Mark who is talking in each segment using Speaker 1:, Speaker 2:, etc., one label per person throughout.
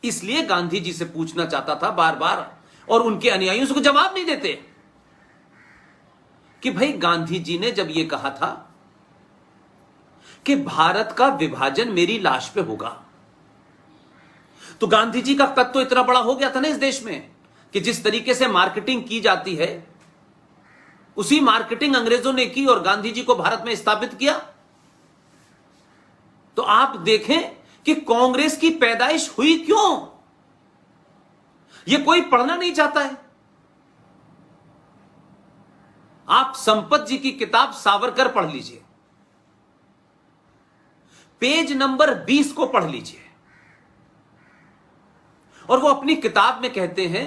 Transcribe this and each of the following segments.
Speaker 1: इसलिए गांधी जी से पूछना चाहता था बार बार, और उनके अनुयायियों उसको जवाब नहीं देते कि भाई गांधी जी ने जब यह कहा था कि भारत का विभाजन मेरी लाश पे होगा, तो गांधी जी का कद तो इतना बड़ा हो गया था ना इस देश में कि जिस तरीके से मार्केटिंग की जाती है उसी मार्केटिंग अंग्रेजों ने की और गांधी जी को भारत में स्थापित किया। तो आप देखें कि कांग्रेस की पैदाइश हुई क्यों, यह कोई पढ़ना नहीं चाहता है। आप संपत जी की किताब सावरकर पढ़ लीजिए, पेज नंबर 20 को पढ़ लीजिए, और वो अपनी किताब में कहते हैं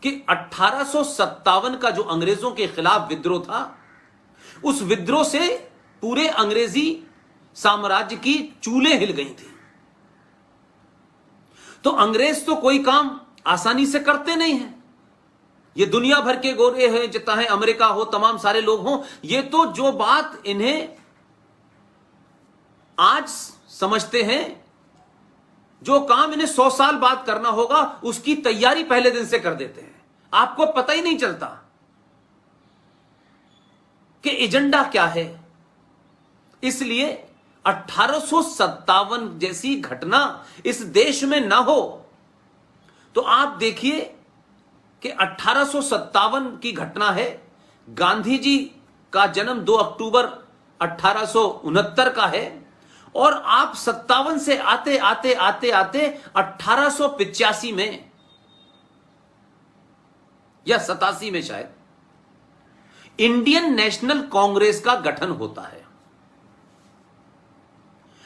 Speaker 1: कि 1857 का जो अंग्रेजों के खिलाफ विद्रोह था, उस विद्रोह से पूरे अंग्रेजी साम्राज्य की चूलें हिल गई थी। तो अंग्रेज तो कोई काम आसानी से करते नहीं हैं। ये दुनिया भर के गोरे हैं, चाहे अमेरिका हो, तमाम सारे लोग हों, ये तो जो बात इन्हें आज समझते हैं, जो काम इन्हें 100 साल बाद करना होगा, उसकी तैयारी पहले दिन से कर देते हैं। आपको पता ही नहीं चलता कि एजेंडा क्या है। इसलिए 1857 जैसी घटना इस देश में ना हो। तो आप देखिए कि 1857 की घटना है, गांधी जी का जन्म 2 अक्टूबर 1869 का है, और आप 57 से आते आते आते आते 1885 में या 87 में शायद इंडियन नेशनल कांग्रेस का गठन होता है।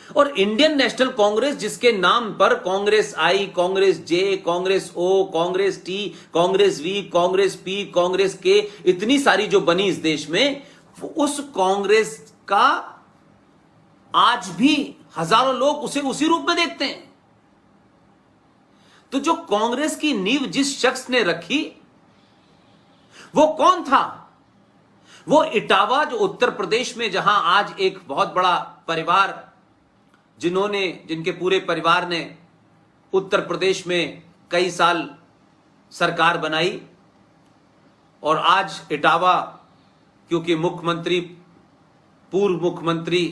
Speaker 1: और इंडियन नेशनल कांग्रेस, जिसके नाम पर Congress I, Congress J, Congress O, Congress T, Congress V, Congress P, Congress K, इतनी सारी जो बनी इस देश में, उस कांग्रेस का आज भी हजारों लोग उसे उसी रूप में देखते हैं। तो जो कांग्रेस की नींव जिस शख्स ने रखी वो कौन था? वो इटावा, जो उत्तर प्रदेश में, जहां आज एक बहुत बड़ा परिवार, जिनके पूरे परिवार ने उत्तर प्रदेश में कई साल सरकार बनाई, और आज इटावा क्योंकि पूर्व मुख्यमंत्री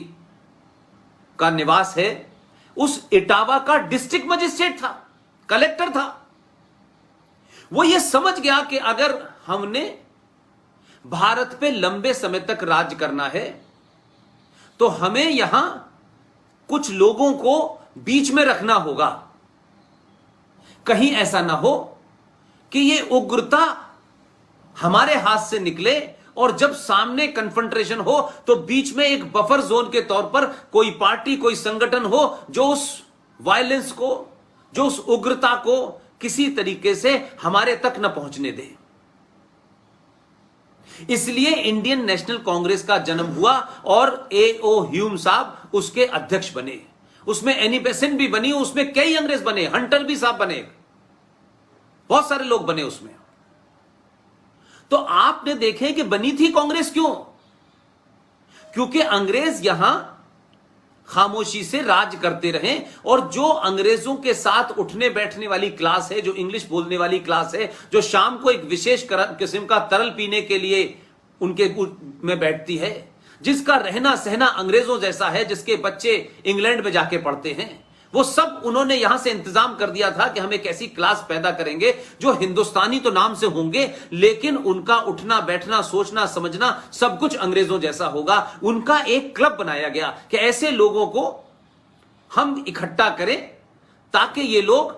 Speaker 1: का निवास है, उस इटावा का डिस्ट्रिक्ट मजिस्ट्रेट था, कलेक्टर था। वो ये समझ गया कि अगर हमने भारत पे लंबे समय तक राज करना है तो हमें यहां कुछ लोगों को बीच में रखना होगा। कहीं ऐसा ना हो कि ये उग्रता हमारे हाथ से निकले और जब सामने कन्फ्रंटेशन हो तो बीच में एक बफर जोन के तौर पर कोई पार्टी, कोई संगठन हो जो उस वायलेंस को, जो उस उग्रता को किसी तरीके से हमारे तक न पहुंचने दे। इसलिए इंडियन नेशनल कांग्रेस का जन्म हुआ और A.O. ह्यूम साहब उसके अध्यक्ष बने। उसमें एनी बेसेंट भी बनी, उसमें कई अंग्रेज बने, हंटर भी साहब बने, बहुत सारे लोग बने उसमें। तो आपने देखे कि बनी थी कांग्रेस क्यों? क्योंकि अंग्रेज यहां खामोशी से राज करते रहे, और जो अंग्रेजों के साथ उठने बैठने वाली क्लास है, जो इंग्लिश बोलने वाली क्लास है, जो शाम को एक विशेष किस्म का तरल पीने के लिए उनके में बैठती है, जिसका रहना सहना अंग्रेजों जैसा है, जिसके बच्चे इंग्लैंड में जाके पढ़ते हैं, वो सब उन्होंने यहां से इंतजाम कर दिया था कि हम एक ऐसी क्लास पैदा करेंगे जो हिंदुस्तानी तो नाम से होंगे, लेकिन उनका उठना बैठना, सोचना समझना सब कुछ अंग्रेजों जैसा होगा। उनका एक क्लब बनाया गया कि ऐसे लोगों को हम इकट्ठा करें ताकि ये लोग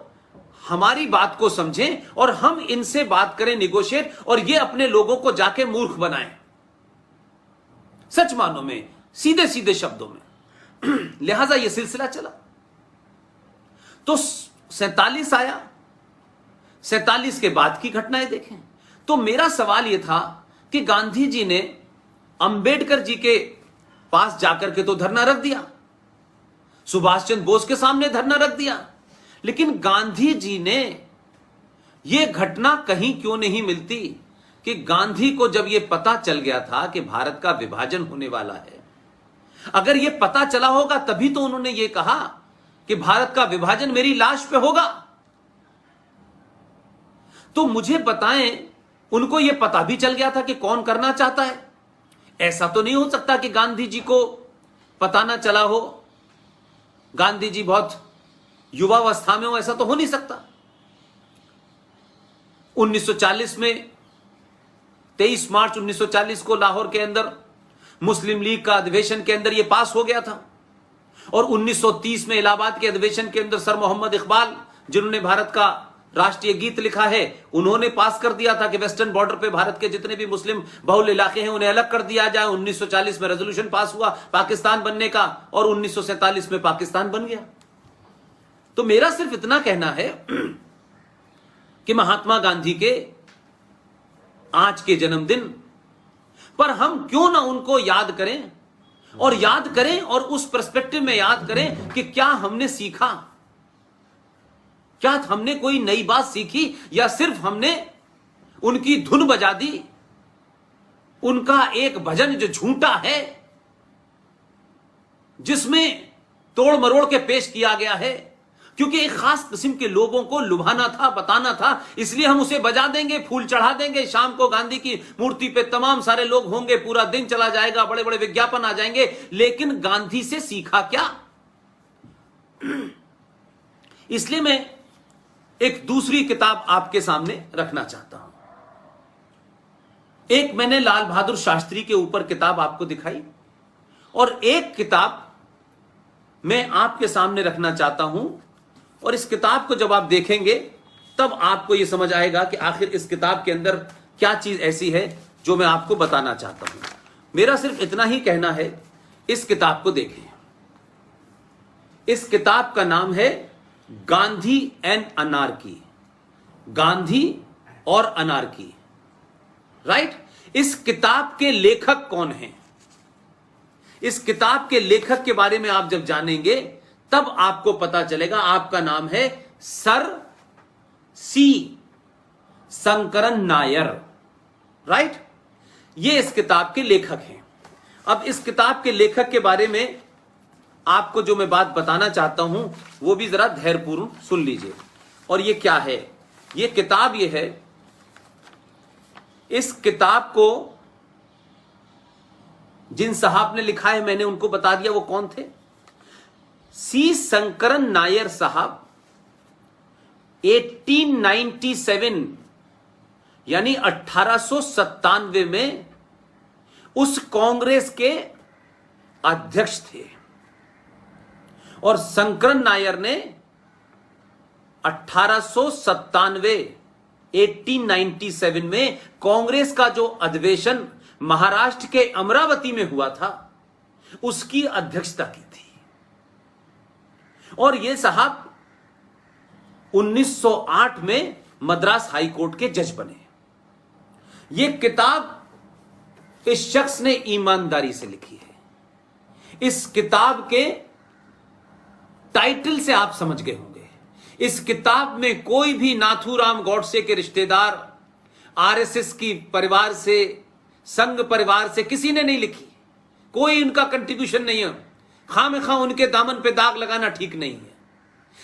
Speaker 1: हमारी बात को समझें और हम इनसे बात करें, निगोशिएट, और ये अपने लोगों को जाके मूर्ख बनाएं, सच मानो में, सीधे सीधे शब्दों में। लिहाजा यह सिलसिला चला। तो 47 आया, 47 के बाद की घटनाएं देखें तो मेरा सवाल यह था कि गांधी जी ने अंबेडकर जी के पास जाकर के तो धरना रख दिया, सुभाष चंद्र बोस के सामने धरना रख दिया, लेकिन गांधी जी ने यह घटना कहीं क्यों नहीं मिलती कि गांधी को जब यह पता चल गया था कि भारत का विभाजन होने वाला है, अगर यह पता चला होगा तभी तो उन्होंने यह कहा कि भारत का विभाजन मेरी लाश पे होगा। तो मुझे बताएं, उनको यह पता भी चल गया था कि कौन करना चाहता है? ऐसा तो नहीं हो सकता कि गांधी जी को पता ना चला हो, गांधी जी बहुत युवावस्था में हो, ऐसा तो हो नहीं सकता। 1940 में 23 मार्च 1940 को लाहौर के अंदर मुस्लिम लीग का अधिवेशन के अंदर यह पास हो गया था, और 1930 में इलाहाबाद के अधिवेशन के अंदर सर मोहम्मद इकबाल, जिन्होंने भारत का राष्ट्रीय गीत लिखा है, उन्होंने पास कर दिया था कि वेस्टर्न बॉर्डर पे भारत के जितने भी मुस्लिम बहुल इलाके हैं उन्हें अलग कर दिया जाए। 1940 में रेजोल्यूशन पास हुआ पाकिस्तान बनने का, और 1947 में पाकिस्तान बन गया। तो मेरा सिर्फ इतना कहना है कि महात्मा गांधी के आज के जन्मदिन पर हम क्यों ना उनको याद करें, और उस पर्सपेक्टिव में याद करें कि क्या हमने सीखा, क्या हमने कोई नई बात सीखी, या सिर्फ हमने उनकी धुन बजा दी, उनका एक भजन जो झूठा है, जिसमें तोड़ मरोड़ के पेश किया गया है, क्योंकि एक खास किस्म के लोगों को लुभाना था, बताना था, इसलिए हम उसे बजा देंगे, फूल चढ़ा देंगे, शाम को गांधी की मूर्ति पे तमाम सारे लोग होंगे, पूरा दिन चला जाएगा, बड़े बड़े विज्ञापन आ जाएंगे, लेकिन गांधी से सीखा क्या? इसलिए मैं एक दूसरी किताब आपके सामने रखना चाहता हूं। एक मैंने लाल बहादुर शास्त्री के ऊपर किताब आपको दिखाई, और एक किताब मैं आपके सामने रखना चाहता हूं, और इस किताब को जब आप देखेंगे तब आपको यह समझ आएगा कि आखिर इस किताब के अंदर क्या चीज ऐसी है जो मैं आपको बताना चाहता हूं। मेरा सिर्फ इतना ही कहना है, इस किताब को देखें। इस किताब का नाम है गांधी एंड अनार्की, गांधी और अनार्की, राइट? इस किताब के लेखक कौन हैं? इस किताब के लेखक के बारे में आप जब जानेंगे तब आपको पता चलेगा। आपका नाम है सर सी शंकरन नायर, राइट? ये इस किताब के लेखक हैं। अब इस किताब के लेखक के बारे में आपको जो मैं बात बताना चाहता हूं वो भी जरा धैर्यपूर्ण सुन लीजिए। और ये क्या है? ये किताब ये है, इस किताब को जिन साहब ने लिखा है मैंने उनको बता दिया, वो कौन थे? सी शंकरन नायर साहब 1897 यानी 1897 में उस कांग्रेस के अध्यक्ष थे, और शंकरन नायर ने 1897 में कांग्रेस का जो अधिवेशन महाराष्ट्र के अमरावती में हुआ था उसकी अध्यक्षता की थी। और ये साहब 1908 में मद्रास हाई कोर्ट के जज बने। ये किताब इस शख्स ने ईमानदारी से लिखी है। इस किताब के टाइटल से आप समझ गए होंगे, इस किताब में कोई भी नाथूराम गॉडसे के रिश्तेदार, आरएसएस की परिवार से, संघ परिवार से किसी ने नहीं लिखी। कोई उनका कंट्रीब्यूशन नहीं है। खामखा उनके दामन पे दाग लगाना ठीक नहीं है।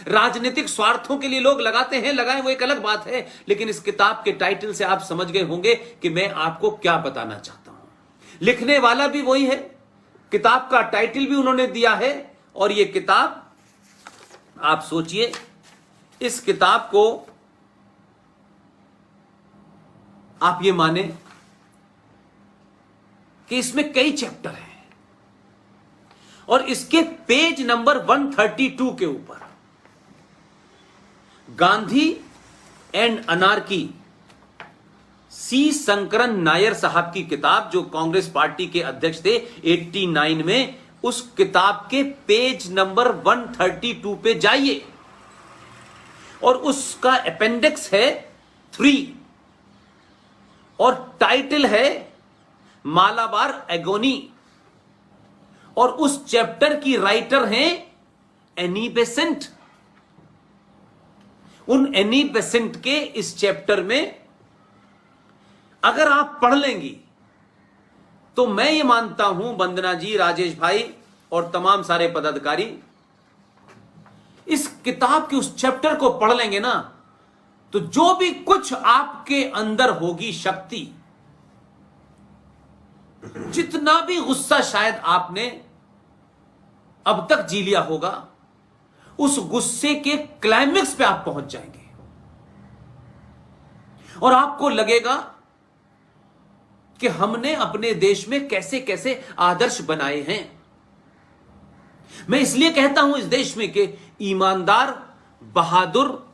Speaker 1: राजनीतिक स्वार्थों के लिए लोग लगाते हैं, लगाएं, वो एक अलग बात है, लेकिन इस किताब के टाइटल से आप समझ गए होंगे कि मैं आपको क्या बताना चाहता हूं। लिखने वाला भी वही है, किताब का टाइटल भी उन्होंने दिया है, और ये किताब आप सोचिए, इस किताब को आप ये माने कि इसमें कई चैप्टर हैं, और इसके पेज नंबर 132 के ऊपर गांधी एंड अनार्की, सी शंकरन नायर साहब की किताब, जो कांग्रेस पार्टी के अध्यक्ष थे 89 में, उस किताब के पेज नंबर 132 पे जाइए, और उसका अपेंडिक्स है 3, और टाइटल है मालाबार एगोनी, और उस चैप्टर की राइटर हैं एनी बेसेंट। उन एनी बेसेंट के इस चैप्टर में अगर आप पढ़ लेंगी तो मैं ये मानता हूं, वंदना जी, राजेश भाई और तमाम सारे पदाधिकारी, इस किताब के उस चैप्टर को पढ़ लेंगे ना, तो जो भी कुछ आपके अंदर होगी शक्ति, जितना भी गुस्सा शायद आपने अब तक जी लिया होगा, उस गुस्से के क्लाइमेक्स पे आप पहुंच जाएंगे और आपको लगेगा कि हमने अपने देश में कैसे कैसे आदर्श बनाए हैं। मैं इसलिए कहता हूं इस देश में कि ईमानदार, बहादुर,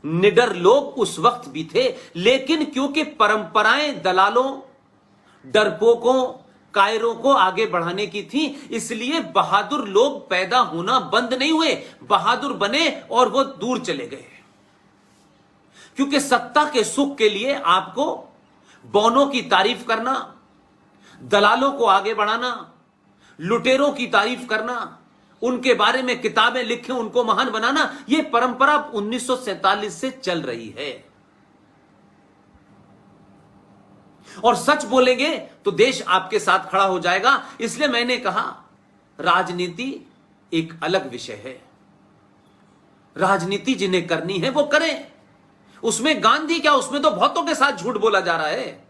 Speaker 1: निडर लोग उस वक्त भी थे, लेकिन क्योंकि परंपराएं दलालों, डरपोकों, कायरों को आगे बढ़ाने की थी, इसलिए बहादुर लोग पैदा होना बंद नहीं हुए, बहादुर बने और वो दूर चले गए। क्योंकि सत्ता के सुख के लिए आपको बौनों की तारीफ करना, दलालों को आगे बढ़ाना, लुटेरों की तारीफ करना, उनके बारे में किताबें लिखें, उनको महान बनाना, यह परंपरा 1947 से चल रही है। और सच बोलेंगे तो देश आपके साथ खड़ा हो जाएगा। इसलिए मैंने कहा राजनीति एक अलग विषय है, राजनीति जिन्हें करनी है वो करें। उसमें गांधी क्या, उसमें तो बहुतों के साथ झूठ बोला जा रहा है।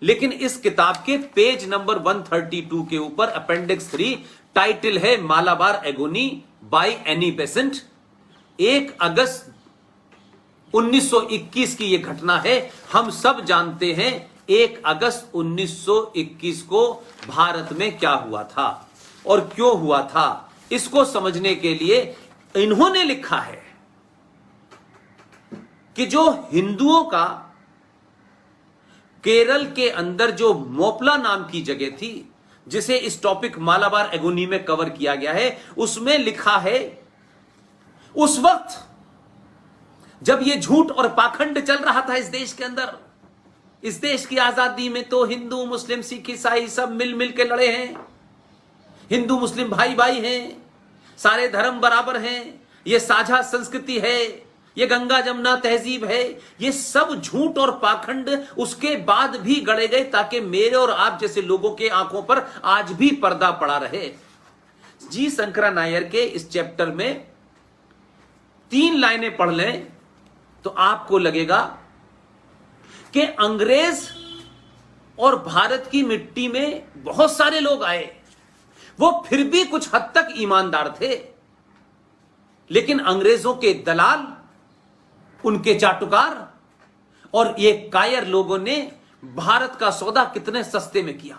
Speaker 1: लेकिन इस किताब के पेज नंबर 132 के ऊपर अपेंडिक्स 3, टाइटल है Malabar agony by Annie Besant. 1 अगस्त 1921 की यह घटना है। हम सब जानते हैं 1 अगस्त 1921 को भारत में क्या हुआ था और क्यों हुआ था। इसको समझने के लिए इन्होंने लिखा है कि जो हिंदुओं का केरल के अंदर जो मोपला नाम की जगह थी, जिसे इस टॉपिक मालाबार एगोनी में कवर किया गया है, उसमें लिखा है उस वक्त जब यह झूठ और पाखंड चल रहा था इस देश के अंदर, इस देश की आजादी में तो हिंदू, मुस्लिम, सिख, ईसाई सब मिल मिल के लड़े हैं। हिंदू मुस्लिम भाई भाई हैं, सारे धर्म बराबर हैं, यह साझा संस्कृति है, ये गंगा जमुना तहजीब है। ये सब झूठ और पाखंड उसके बाद भी गढ़े गए ताकि मेरे और आप जैसे लोगों के आंखों पर आज भी पर्दा पड़ा रहे। जी शंकरा नायर के इस चैप्टर में 3 लाइनें पढ़ लें तो आपको लगेगा कि अंग्रेज और भारत की मिट्टी में बहुत सारे लोग आए, वो फिर भी कुछ हद तक ईमानदार थे, लेकिन अंग्रेजों के दलाल, उनके चाटुकार और ये कायर लोगों ने भारत का सौदा कितने सस्ते में किया।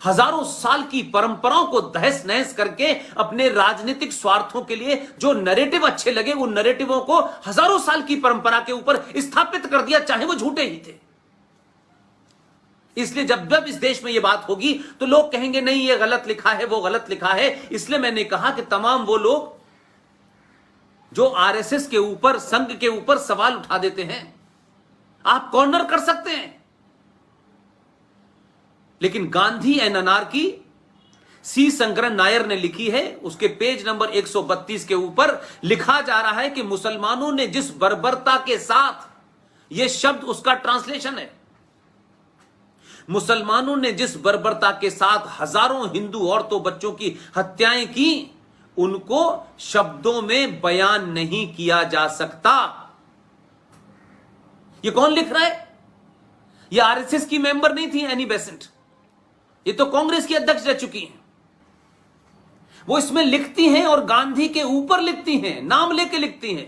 Speaker 1: हजारों साल की परंपराओं को तहस नहस करके अपने राजनीतिक स्वार्थों के लिए जो नैरेटिव अच्छे लगे, उन नैरेटिवों को हजारों साल की परंपरा के ऊपर स्थापित कर दिया, चाहे वो झूठे ही थे। इसलिए जब जब इस देश में यह बात होगी तो लोग कहेंगे नहीं ये गलत लिखा है, वो गलत लिखा है। इसलिए मैंने कहा कि तमाम वो लोग जो आरएसएस के ऊपर, संघ के ऊपर सवाल उठा देते हैं, आप कॉर्नर कर सकते हैं, लेकिन गांधी एंड अनार्की सी शंकरन नायर ने लिखी है। उसके पेज नंबर 132 के ऊपर लिखा जा रहा है कि मुसलमानों ने जिस बर्बरता के साथ, यह शब्द उसका ट्रांसलेशन है, मुसलमानों ने जिस बर्बरता के साथ हजारों हिंदू औरतों, बच्चों की हत्याएं की, उनको शब्दों में बयान नहीं किया जा सकता। ये कौन लिख रहा है? ये आरएसएस की मेंबर नहीं थी एनी बेसेंट, ये तो कांग्रेस की अध्यक्ष रह चुकी हैं। वो इसमें लिखती हैं और गांधी के ऊपर लिखती हैं, नाम लेके लिखती हैं